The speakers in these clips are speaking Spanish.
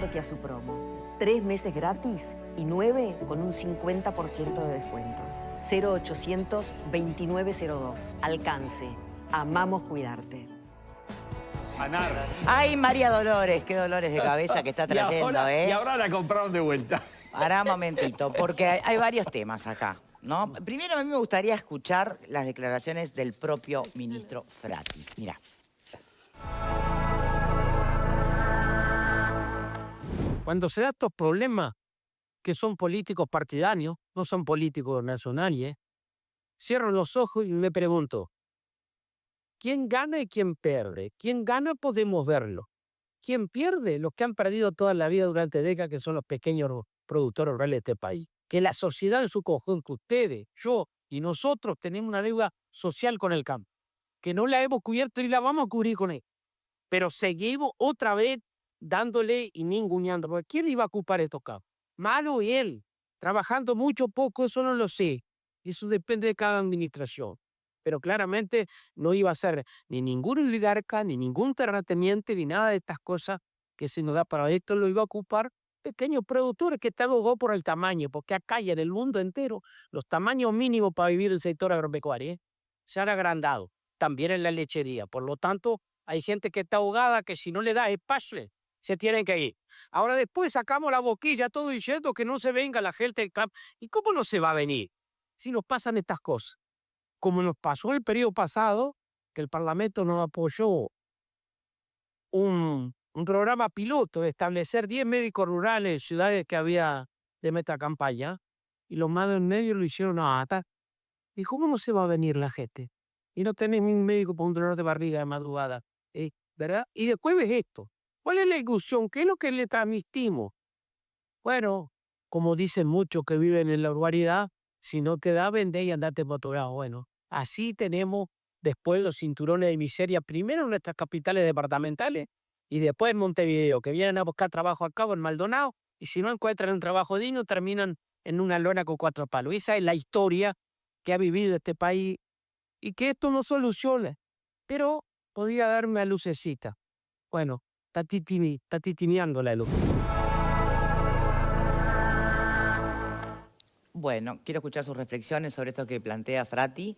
sumándote a su promo. 3 meses gratis y 9 con un 50% de descuento. 0800 2902. Alcance. Amamos cuidarte. Sanar. Ay, María Dolores, qué dolores de cabeza que está trayendo, Y ahora la compraron de vuelta. Pará un momentito, porque hay varios temas acá, ¿no? Primero, a mí me gustaría escuchar las declaraciones del propio ministro Fratis. Mirá. Cuando se dan estos problemas, que son políticos partidarios, no son políticos nacionales, cierro los ojos y me pregunto, ¿quién gana y quién pierde? ¿Quién gana? Podemos verlo. ¿Quién pierde? Los que han perdido toda la vida durante décadas, que son los pequeños productores rurales de este país. Que la sociedad en su conjunto, ustedes, yo y nosotros, tenemos una deuda social con el campo, que no la hemos cubierto y la vamos a cubrir con él. Pero seguimos otra vez dándole y ninguneando. Porque ¿quién iba a ocupar estos campos? Malo él. Trabajando mucho o poco, eso no lo sé. Eso depende de cada administración. Pero claramente no iba a ser ni ningún oligarca, ni ningún terrateniente, ni nada de estas cosas que se nos da para esto. Lo iba a ocupar pequeños productores que están abogados por el tamaño, porque acá y en el mundo entero los tamaños mínimos para vivir en el sector agropecuario se han agrandado, también en la lechería. Por lo tanto, hay gente que está ahogada que si no le da espacio, se tienen que ir. Ahora después sacamos la boquilla todo diciendo que no se venga la gente del campo. ¿Y cómo no se va a venir si nos pasan estas cosas? Como nos pasó el periodo pasado, que el Parlamento nos apoyó un programa piloto de establecer 10 médicos rurales en ciudades que había de metacampaña, y los más en medio lo hicieron a ATA. ¿Y cómo no se va a venir la gente? Y no tenés un médico para un dolor de barriga de madrugada, ¿verdad? Y después ves esto. ¿Cuál es la discusión? ¿Qué es lo que le transmitimos? Bueno, como dicen muchos que viven en la urbanidad, si no te da, vendé y andate por otro lado. Bueno, así tenemos después los cinturones de miseria, primero en nuestras capitales departamentales y después en Montevideo, que vienen a buscar trabajo acá o en Maldonado, y si no encuentran un trabajo digno, terminan en una lona con 4 palos. Esa es la historia que ha vivido este país y que esto no soluciona, pero podría darme a lucecita. Bueno, está titineando la luz. Bueno, quiero escuchar sus reflexiones sobre esto que plantea Frati.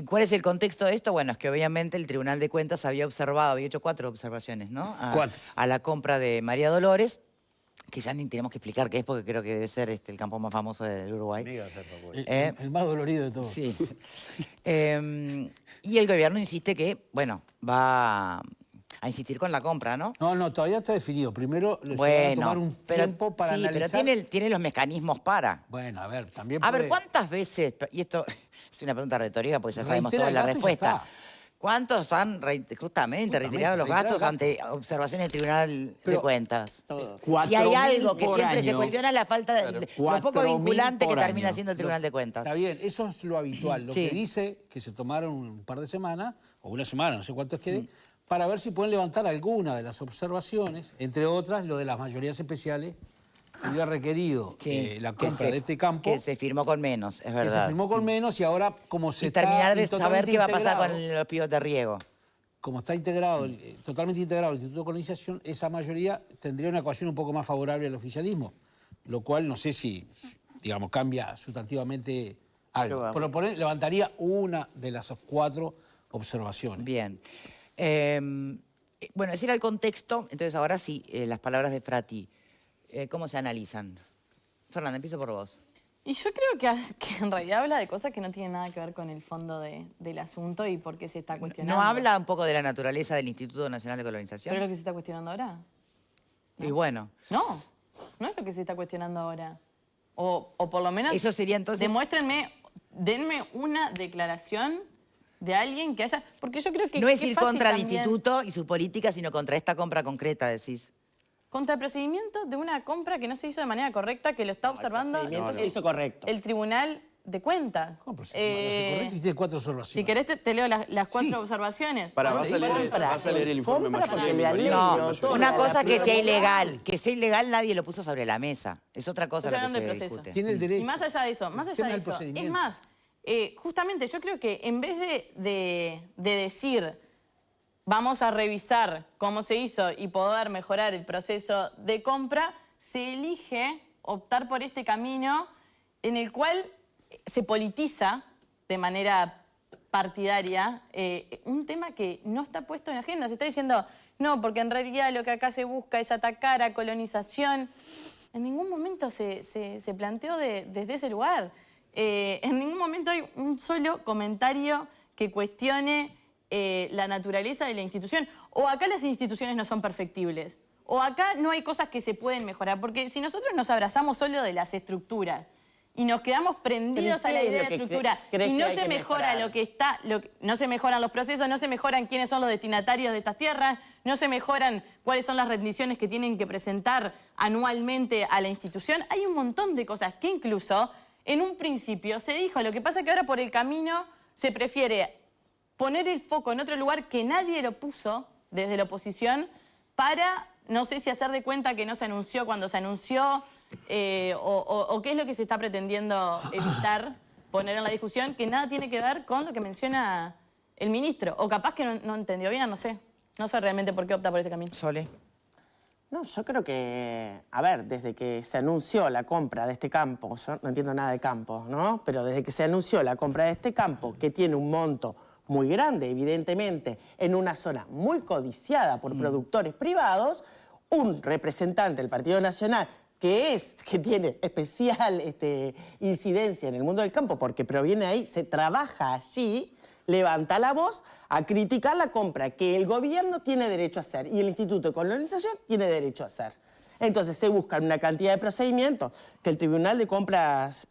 ¿Cuál es el contexto de esto? Bueno, es que obviamente el Tribunal de Cuentas había hecho 4 observaciones, ¿no? 4. A la compra de María Dolores, que ya ni tenemos que explicar qué es, porque creo que debe ser el campo más famoso del Uruguay. El más dolorido de todos. Sí. Y el gobierno insiste que, bueno, va a insistir con la compra, ¿no? No, todavía está definido. Primero les va a tomar un tiempo para analizar. Pero tiene los mecanismos para. Bueno, a ver, también A puede... ver, ¿cuántas veces, y esto es una pregunta retórica porque ya sabemos Reitera toda la el gasto y ya respuesta, está. ¿cuántos han justamente retirado los reiterar gastos gastos. ante observaciones del Tribunal de Cuentas? Todos. Si hay algo que 4.000 por siempre se año. cuestiona es la falta de lo poco 4.000 vinculante que por termina año. siendo el Tribunal de Cuentas. Está bien, eso es lo habitual. Lo Sí. que dice que se tomaron un par de semanas, o una semana, no sé cuántos quede, para ver si pueden levantar alguna de las observaciones, entre otras lo de las mayorías especiales, que hubiera requerido la compra de este campo. Que se firmó con menos, es Que verdad. se firmó con menos y ahora como se Y está terminar de saber totalmente qué va a pasar integrado, con los pibos de riego. como está integrado, totalmente integrado el Instituto de Colonización, esa mayoría tendría una ecuación un poco más favorable al oficialismo, lo cual no sé si, digamos, cambia sustantivamente algo. Pero levantaría una de las 4 observaciones. Bien. Bueno, ese era el contexto. Entonces, ahora sí, las palabras de Frati. ¿Cómo se analizan? Fernanda, empiezo por vos. Y yo creo que en realidad habla de cosas que no tienen nada que ver con el fondo del asunto y por qué se está cuestionando. ¿No habla un poco de la naturaleza del Instituto Nacional de Colonización? ¿Pero es lo que se está cuestionando ahora? Y bueno. No es lo que se está cuestionando ahora. O por lo menos... Eso sería entonces... Denme una declaración de alguien que haya... Porque yo creo que... No es que ir fácil contra el también instituto y su política, sino contra esta compra concreta, decís. Contra el procedimiento de una compra que no se hizo de manera correcta, que lo está observando El procedimiento se hizo correcto. el Tribunal de Cuentas. No, pero correcto y tiene 4 observaciones. Si querés te leo las 4 observaciones. Vas a leer el informe más porque allá. No, una cosa que sea ilegal. Que sea ilegal nadie lo puso sobre la mesa. Es otra cosa Estoy lo hablando que del se proceso. discute. Tiene el derecho. Y más allá de eso, es más, justamente yo creo que en vez de decir vamos a revisar cómo se hizo y poder mejorar el proceso de compra, se elige optar por este camino en el cual se politiza de manera partidaria un tema que no está puesto en la agenda. Se está diciendo, no, porque en realidad lo que acá se busca es atacar a colonización. En ningún momento se planteó desde ese lugar. En ningún momento hay un solo comentario que cuestione la naturaleza de la institución. O acá las instituciones no son perfectibles. O acá no hay cosas que se pueden mejorar. Porque si nosotros nos abrazamos solo de las estructuras y nos quedamos prendidos a la idea de la estructura y no se mejora lo que está, no se mejoran los procesos, no se mejoran quiénes son los destinatarios de estas tierras, no se mejoran cuáles son las rendiciones que tienen que presentar anualmente a la institución. Hay un montón de cosas que incluso en un principio se dijo. Lo que pasa es que ahora por el camino se prefiere poner el foco en otro lugar que nadie lo puso desde la oposición para, no sé si hacer de cuenta que no se anunció cuando se anunció o qué es lo que se está pretendiendo evitar poner en la discusión que nada tiene que ver con lo que menciona el ministro. O capaz que no entendió bien, no sé. No sé realmente por qué opta por ese camino. Sole. No, yo creo que, a ver, desde que se anunció la compra de este campo, yo no entiendo nada de campo, ¿no? Pero desde que se anunció la compra de este campo, que tiene un monto muy grande, evidentemente, en una zona muy codiciada por productores privados, un representante del Partido Nacional que tiene especial incidencia en el mundo del campo porque proviene ahí, se trabaja allí, levanta la voz a criticar la compra que el gobierno tiene derecho a hacer y el Instituto de Colonización tiene derecho a hacer. Entonces se buscan una cantidad de procedimientos, que el Tribunal de Cuentas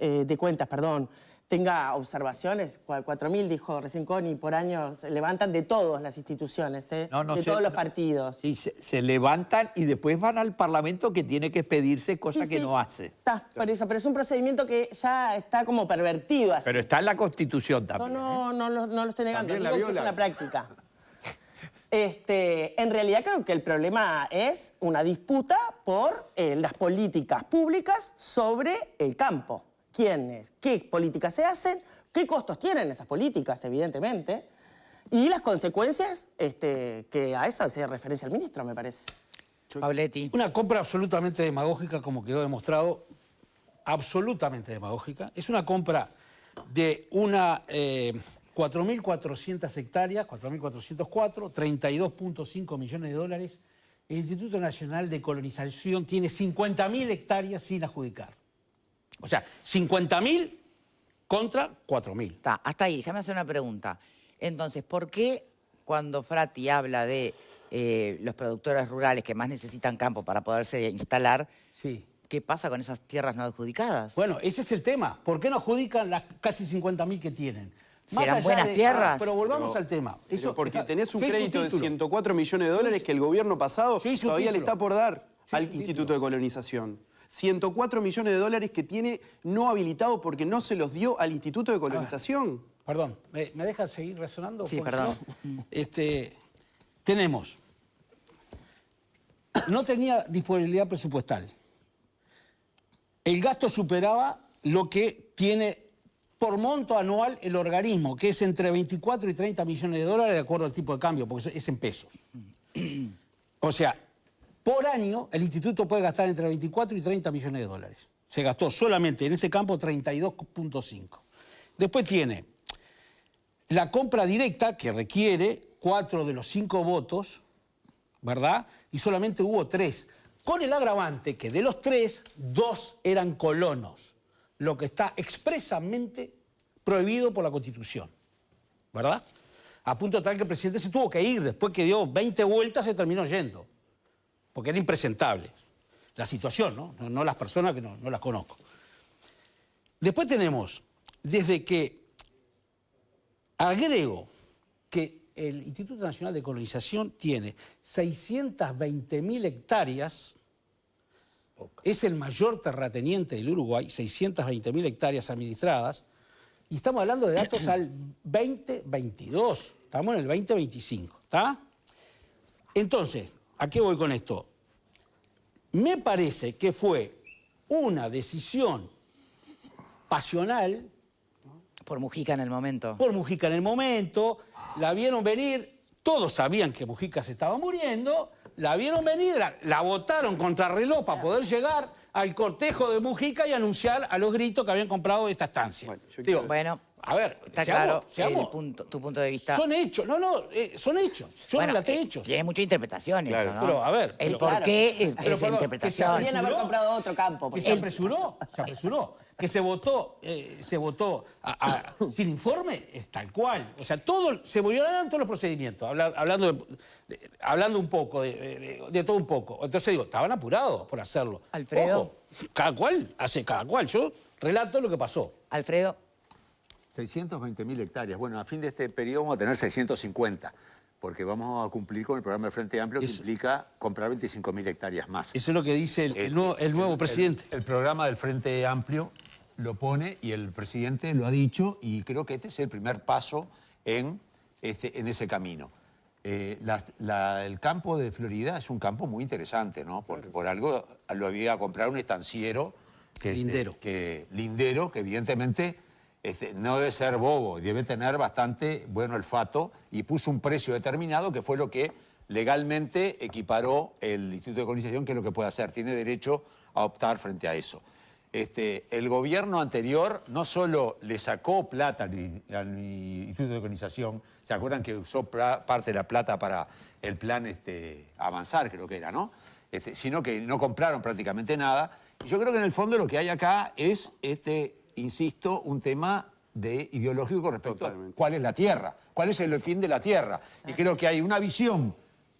tenga observaciones, 4.000, dijo recién Connie, por año se levantan de todas las instituciones, de todos los partidos. Sí, se levantan y después van al Parlamento que tiene que pedirse cosa que no hace. Está, por eso, pero es un procedimiento que ya está como pervertido así. Pero está en la Constitución también. No lo estoy negando, También la digo que es viola. una práctica. En realidad creo que el problema es una disputa por las políticas públicas sobre el campo. ¿Quiénes? ¿Qué políticas se hacen? ¿Qué costos tienen esas políticas, evidentemente? Y las consecuencias que a eso hace referencia el ministro, me parece. Pabletti. Una compra absolutamente demagógica, como quedó demostrado, absolutamente demagógica. Es una compra de una 4.400 hectáreas, 4.404, 32.5 millones de dólares. El Instituto Nacional de Colonización tiene 50.000 hectáreas sin adjudicar. O sea, 50.000 contra 4.000. Está, hasta ahí, déjame hacer una pregunta. Entonces, ¿por qué cuando Frati habla de los productores rurales que más necesitan campo para poderse instalar, Sí. qué pasa con esas tierras no adjudicadas? Bueno, ese es el tema. ¿Por qué no adjudican las casi 50.000 que tienen? Si eran allá buenas tierras. pero volvamos al tema. Pero porque tenés un yo hice crédito de título. 104 millones de dólares que el gobierno pasado Yo hice un todavía le título. está por dar Yo al hice un Instituto título. de Colonización. 104 millones de dólares que tiene no habilitado porque no se los dio al Instituto de Colonización. Perdón, ¿me dejan seguir razonando? Sí, Porque perdón. no, tenemos, no tenía disponibilidad presupuestal. El gasto superaba lo que tiene por monto anual el organismo, que es entre 24 y 30 millones de dólares de acuerdo al tipo de cambio, porque es en pesos. O sea, por año el instituto puede gastar entre 24 y 30 millones de dólares. Se gastó solamente en ese campo 32.5. Después tiene la compra directa, que requiere 4 de los 5 votos, ¿verdad? Y solamente hubo 3. Con el agravante que de los 3, 2 eran colonos, lo que está expresamente prohibido por la Constitución, ¿verdad? A punto tal que el presidente se tuvo que ir, después que dio 20 vueltas se terminó yendo, porque era impresentable la situación, ¿no? No las personas que no las conozco. Después tenemos, desde que agrego que el Instituto Nacional de Colonización tiene 620.000 hectáreas, es el mayor terrateniente del Uruguay, 620.000 hectáreas administradas, y estamos hablando de datos al 2022, estamos en el 2025, ¿está? Entonces, ¿a qué voy con esto? Me parece que fue una decisión pasional. Por Mujica en el momento. Por Mujica en el momento, la vieron venir, Todos sabían que Mujica se estaba muriendo, la vieron venir, la votaron contra reloj para poder llegar al cortejo de Mujica y anunciar a los gritos que habían comprado esta estancia. Bueno, yo Digo, Bueno, a ver, está seamos- claro tu punto de vista. Son hechos, son hechos. Yo Bueno, relaté hechos. Tiene mucha interpretación Claro. eso, ¿no? Pero, a ver, El pero- por claro. qué Pero, esa perdón, interpretación. Podrían haber comprado otro campo. Que se apresuró, que se votó sin informe, es tal cual. O sea, se violaron todos los procedimientos, hablando un poco, de todo un poco. Entonces digo, estaban apurados por hacerlo. Alfredo. Ojo, cada cual hace cada cual. Yo relato lo que pasó. Alfredo, 620.000 hectáreas. Bueno, a fin de este periodo vamos a tener 650, porque vamos a cumplir con el programa del Frente Amplio, que implica comprar 25.000 hectáreas más. Eso es lo que dice el nuevo presidente. El programa del Frente Amplio lo pone y el presidente lo ha dicho, y creo que este es el primer paso en ese camino. El campo de Florida es un campo muy interesante, ¿no? Porque por algo lo había comprado un estanciero Lindero. Lindero, que evidentemente no debe ser bobo, debe tener bastante buen olfato, y puso un precio determinado que fue lo que legalmente equiparó el Instituto de Colonización, que es lo que puede hacer, tiene derecho a optar frente a eso. El gobierno anterior no solo le sacó plata al Instituto de Colonización, ¿se acuerdan que usó parte de la plata para el plan Avanzar, creo que era, ¿no? Sino que no compraron prácticamente nada. Y yo creo que en el fondo lo que hay acá es, insisto, un tema ideológico con respecto a cuál es la tierra, cuál es el fin de la tierra. Y creo que hay una visión,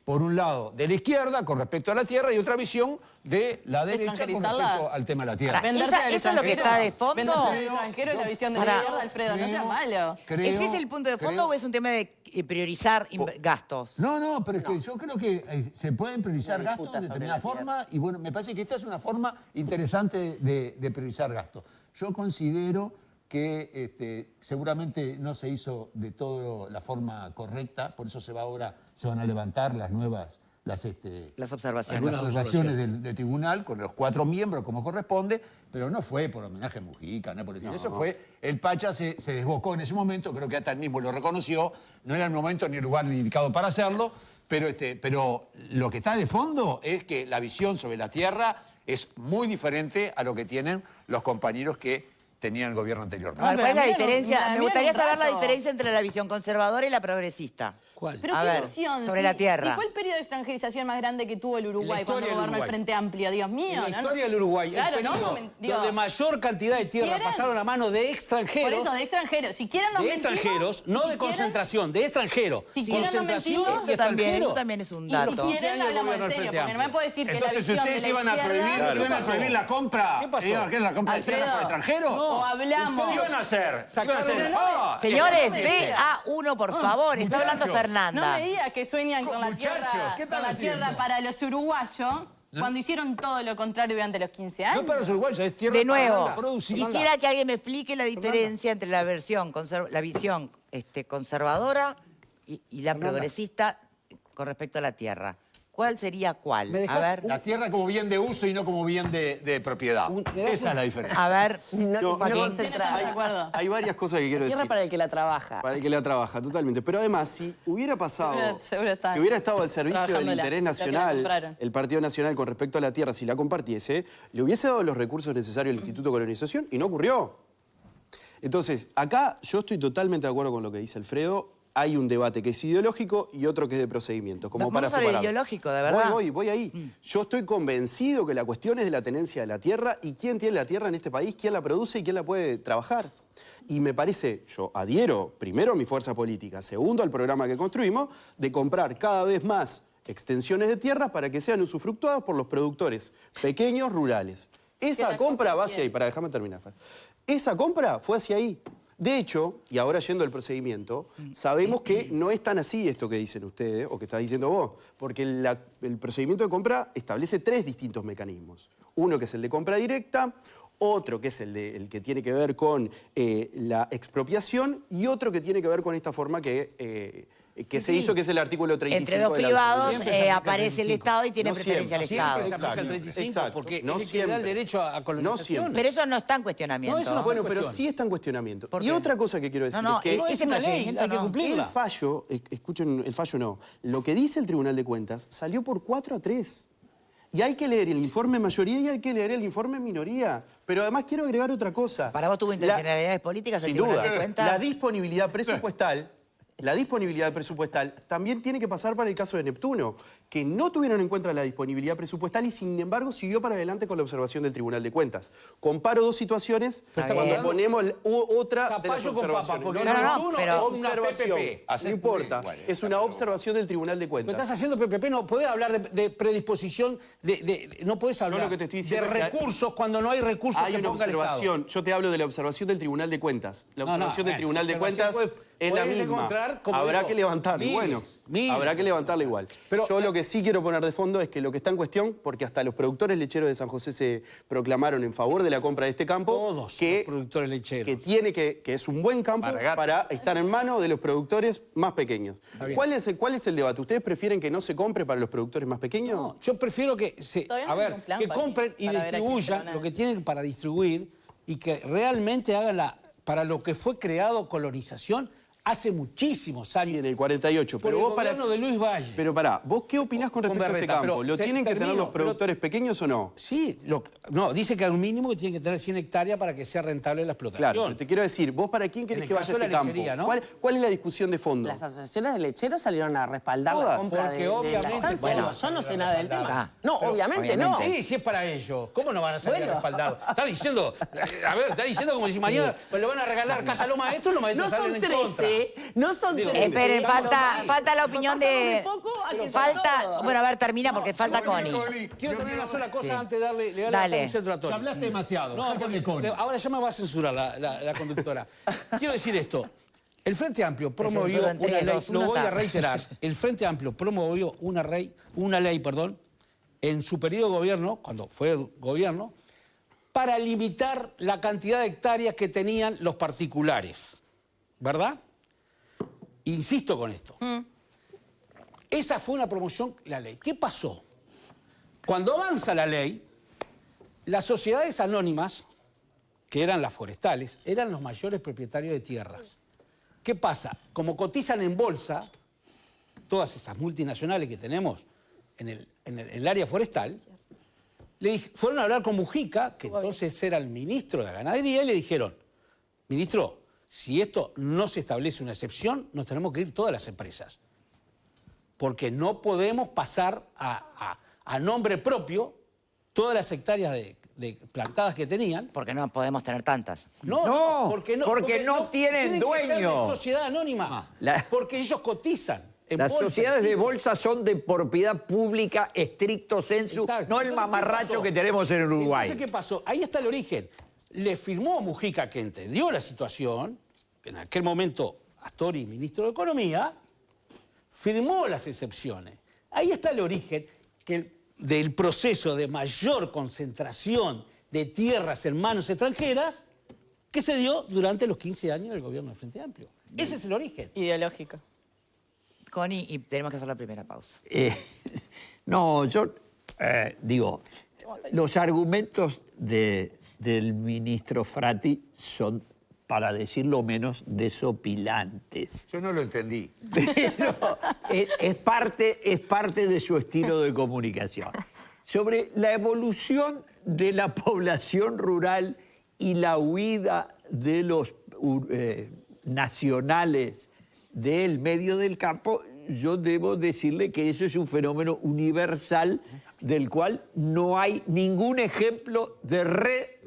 por un lado, de la izquierda con respecto a la tierra y otra visión de la derecha con respecto al tema de la tierra. Venderse al ¿eso es lo que extranjero. está de fondo? Venderse al extranjero es la visión de la izquierda, Alfredo, no sea malo. ¿ese es el punto de fondo o es un tema de priorizar gastos? No, pero es que yo creo que se pueden priorizar Una gastos disputa de sobre determinada la forma, y bueno, me parece que esta es una forma interesante de priorizar gastos. Yo considero que seguramente no se hizo de todo la forma correcta, por eso ahora se van a levantar las nuevas Las observaciones. algunas observaciones del tribunal con los 4 miembros como corresponde, pero no fue por homenaje a Mujica, no por el eso fue, el Pacha se desbocó en ese momento, creo que hasta él mismo lo reconoció, no era el momento ni el lugar indicado para hacerlo, pero lo que está de fondo es que la visión sobre la tierra es muy diferente a lo que tienen los compañeros que tenían el gobierno anterior. A ver, ¿cuál es la pero diferencia? mira, Me gustaría mira un saber la rato. diferencia entre la visión conservadora y la progresista. ¿Cuál? Pero A qué ver, visión, sobre si- la tierra. Si fue el periodo de extranjerización más grande que tuvo el Uruguay En la cuando historia del gobernó el Uruguay. Frente Amplio, Dios mío. En la ¿no? historia del Uruguay, Claro, el no, periodo digo, donde mayor cantidad de tierra ¿quieren? pasaron a manos de por extranjeros. eso, de extranjeros. Si quieren nos De mentimos, extranjeros, no si de quieren- concentración, de extranjeros. Si quieren nos Concentración mentimos, y Eso extranjeros. también es un Y si dato. quieren años hablamos gobierno en del serio, Frente porque no me Amplio. puede decir que la Entonces, si visión ustedes de la iban a prohibir, izquierda... iban a prohibir la compra, ¿Qué pasó? ¿Qué es la compra de tierra para extranjeros? O hablamos... ¿Qué iban a hacer? ¿Iban a hacer? Señores, no me diga. BA1, por favor, está hablando muchachos, Fernanda. No me digas que sueñan con la Muchachos, tierra, ¿qué están con la tierra haciendo? para los uruguayos cuando hicieron todo lo contrario durante los 15 años. No para los uruguayos, es tierra De nuevo, para producir. quisiera que alguien me explique la diferencia entre la visión conservadora y la progresista con respecto a la tierra. ¿Cuál sería cuál? ¿Me A dejás ver, La tierra como bien de uso y no como bien de propiedad. Esa es la diferencia. a ver, No, Joaquín. ¿Quién está de acuerdo? Hay varias cosas que quiero Tierra decir. para el que la trabaja. Para el que la trabaja, totalmente. Pero además, si hubiera pasado, Seguro están que hubiera estado al servicio del trabajándola, interés lo que la nacional, compraron. el Partido Nacional con respecto a la tierra, si la compartiese, le hubiese dado los recursos necesarios al Instituto de Colonización y no ocurrió. Entonces, acá yo estoy totalmente de acuerdo con lo que dice Alfredo. Hay un debate que es ideológico y otro que es de procedimientos, como Vamos para a lo separar. ideológico, de verdad. Voy ahí. Yo estoy convencido que la cuestión es de la tenencia de la tierra y quién tiene la tierra en este país, quién la produce y quién la puede trabajar. Y me parece, yo adhiero primero a mi fuerza política, segundo al programa que construimos, de comprar cada vez más extensiones de tierras para que sean usufructuadas por los productores pequeños rurales. Esa compra va hacia ahí, déjame terminar. Esa compra fue hacia ahí. De hecho, y ahora yendo al procedimiento, sabemos que no es tan así esto que dicen ustedes, o que estás diciendo vos, porque el procedimiento de compra establece 3 distintos mecanismos. Uno que es el de compra directa, otro que es el que tiene que ver con la expropiación y otro que tiene que ver con esta forma que que se hizo, que es el artículo 35 Entre dos de la privados Constitución. aparece el Estado y tiene No preferencia al siempre, Estado. Se aplica el 35 exacto. porque No es el que le da el siempre. derecho a colonización. Pero eso no está en cuestionamiento. No, eso no Bueno, está pero cuestión. sí está en cuestionamiento. ¿Por Y qué? otra cosa que quiero decir No, es que es una ley, hay que cumplirla. el fallo, escuchen, el fallo no, lo que dice el Tribunal de Cuentas salió por 4-3. Y hay que leer el informe mayoría y hay que leer el informe minoría. Pero además quiero agregar otra cosa. ¿Para vos tuvo intencionalidades políticas el Sin Tribunal duda. de Cuentas? La disponibilidad presupuestal también tiene que pasar para el caso de Neptuno, que no tuvieron en cuenta la disponibilidad presupuestal y sin embargo siguió para adelante con la observación del Tribunal de Cuentas. Comparo dos situaciones Está cuando bien. ponemos otra de las Zapallo con papa, observaciones. porque No, no, no, Neptuno pero- es una observación. PPP. No importa, es una observación del Tribunal de Pero Cuentas. estás haciendo PPP, no podés hablar de predisposición, no podés hablar lo que te estoy diciendo de es que recursos cuando no hay recursos Hay que una ponga el Estado. observación, yo te hablo de la observación del Tribunal de Cuentas. La observación del Tribunal de Cuentas es la misma. Encontrar, como Habrá digo, que levantarla, y bueno, miles. habrá que levantarla igual. Pero- yo lo que sí quiero poner de fondo es que lo que está en cuestión, porque hasta los productores lecheros de San José se proclamaron en favor de la compra de este campo, Todos que, los productores lecheros. que es un buen campo Maragato. para estar en manos de los productores más pequeños. bien. ¿Cuál es el debate? ¿Ustedes prefieren que no se compre para los productores más pequeños? No, yo prefiero que Todavía no hay un plan que para compren y para ver a quién distribuyan se van a- lo que tienen para distribuir y que realmente hagan para lo que fue creado colonización hace muchísimos Sí, años. en el 48. Por Pero el vos para... gobierno de Luis Valle. Pero pará, ¿vos qué opinás con Con respecto a este Berreta, campo? pero ¿Lo se- tienen que tener termino, los productores pequeños o no? Sí, no, dice que al mínimo que tienen que tener 100 hectáreas para que sea rentable la explotación. Claro, pero te quiero decir, ¿vos para quién querés el que vaya caso de este la campo? lechería, ¿no? ¿Cuál es la discusión de fondo? Las asociaciones de lecheros salieron a respaldar la Todas. compra Porque de la obviamente- estancia. bueno, Digo, yo no sé nada del tema. Ah, No, pero obviamente no. obviamente. Sí, sí es para ellos. ¿Cómo no van a salir Bueno. respaldados? Está diciendo, a ver, está diciendo como si mañana pues, le van a regalar casa a los maestros, los maestros No salen son en contra. 13, no son Digo, 13. Esperen, falta la No opinión pasamos de... poco a que sea Falta... todo. Bueno, a ver, termina porque falta Connie. Quiero terminar una sola cosa antes de darle Dale. un centro a Tony. hablaste demasiado. No, porque ahora ya me va a censurar la conductora. Quiero decir esto. El Frente Amplio promovió censuro en una 3, ley, 2, lo 1, voy a ta. reiterar, el Frente Amplio promovió una ley, en su periodo de gobierno, cuando fue gobierno, para limitar la cantidad de hectáreas que tenían los particulares. ¿Verdad? Insisto con esto. Esa fue una promoción, la ley. ¿Qué pasó? Cuando avanza la ley, las sociedades anónimas, que eran las forestales, eran los mayores propietarios de tierras. ¿Qué pasa? Como cotizan en bolsa, todas esas multinacionales que tenemos en el área forestal, fueron a hablar con Mujica, que entonces era el ministro de la Ganadería, y le dijeron, ministro, si esto no se establece una excepción, nos tenemos que ir todas las empresas. Porque no podemos pasar a nombre propio todas las hectáreas de plantadas que tenían. Porque no podemos tener tantas. No, porque porque no tienen tienen que ser de dueño. sociedad anónima, La- porque ellos cotizan. En Las bolsa, sociedades de existen. bolsa son de propiedad pública estricto sensu, Exacto. no el Entonces, ¿qué mamarracho pasó? que tenemos en Uruguay. Entonces, ¿qué pasó? Ahí está el origen. Le firmó a Mujica, que entendió la situación, que en aquel momento Astori, ministro de Economía, firmó las excepciones. Ahí está el origen del proceso de mayor concentración de tierras en manos extranjeras que se dio durante los 15 años del gobierno del Frente Amplio. Ese es el origen. Ideológico. Connie, y tenemos que hacer la primera pausa. No, yo digo, los argumentos del ministro Frati son, para decirlo menos, desopilantes. Yo no lo entendí. Pero es parte de su estilo de comunicación. Sobre la evolución de la población rural y la huida de los nacionales del medio del campo, yo debo decirle que eso es un fenómeno universal del cual no hay ningún ejemplo de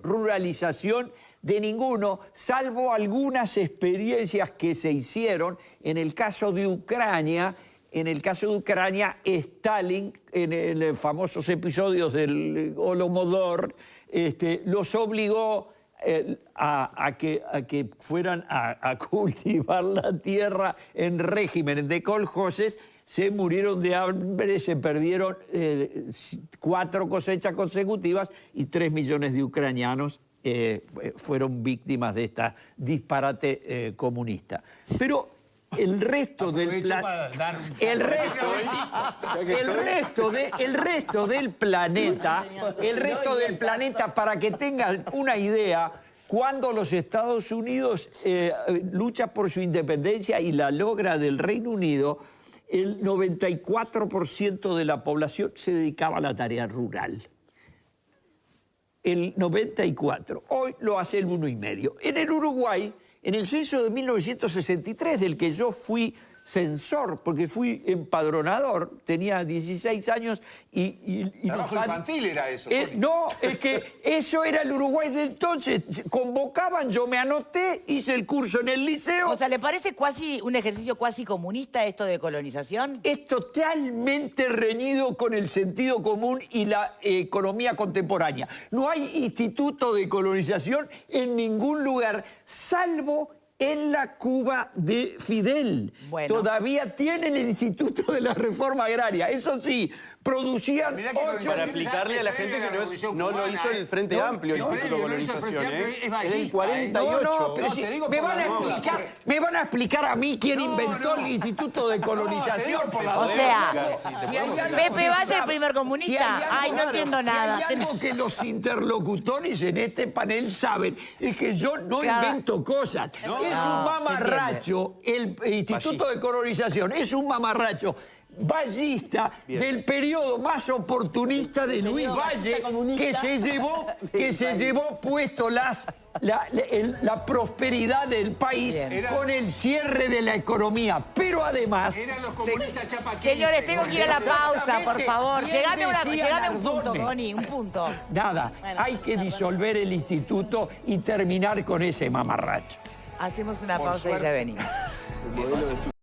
ruralización de ninguno, salvo algunas experiencias que se hicieron. En el caso de Ucrania, Stalin, en los famosos episodios del Holodomor, los obligó a que fueran a cultivar la tierra en régimen de coljoses. Se murieron de hambre, se perdieron 4 cosechas consecutivas y 3 millones de ucranianos fueron víctimas de esta disparate comunista. Pero el resto del Aprovecho para dar un- el resto del planeta, para que tengan una idea, cuando los Estados Unidos lucha por su independencia y la logra del Reino Unido, el 94% de la población se dedicaba a la tarea rural. El 94%. Hoy lo hace el 1,5%. En el Uruguay, en el censo de 1963, del que yo fui censor, porque fui empadronador, tenía 16 años y Trabajo infantil era eso. Tony. no, es que eso era el Uruguay de entonces. Convocaban, yo me anoté, hice el curso en el liceo. O sea, ¿le parece un ejercicio cuasi comunista esto de colonización? Es totalmente reñido con el sentido común y la economía contemporánea. No hay instituto de colonización en ningún lugar, salvo en la Cuba de Fidel. Bueno. Todavía tienen el Instituto de la Reforma Agraria. Eso sí, producían Mirá que 8... Para explicarle a la gente que no lo hizo el Frente Amplio, el Instituto de Colonización, es del 48. No, pero No, si te digo me por van la a moda. explicar, a mí quién inventó el Instituto de Colonización. O sea, Si hay algo Pepe que Valle, sabe- el primer comunista. hay Ay, no entiendo nada. Si hay algo que los interlocutores en este panel saben, es que yo no Claro. invento cosas. Es un mamarracho, el Instituto de Colonización es un mamarracho vallista del periodo más oportunista de Luis Valle, que se llevó puesto la prosperidad del país con el cierre de la economía. Pero además... Eran los comunistas chapaquenses. Señores, tengo que ir a la pausa, por favor. Bien Llegame decía a un punto, Nardone. Connie, un punto. Nada, hay que disolver el instituto y terminar con ese mamarracho. Hacemos una pausa y ya venimos. El modelo de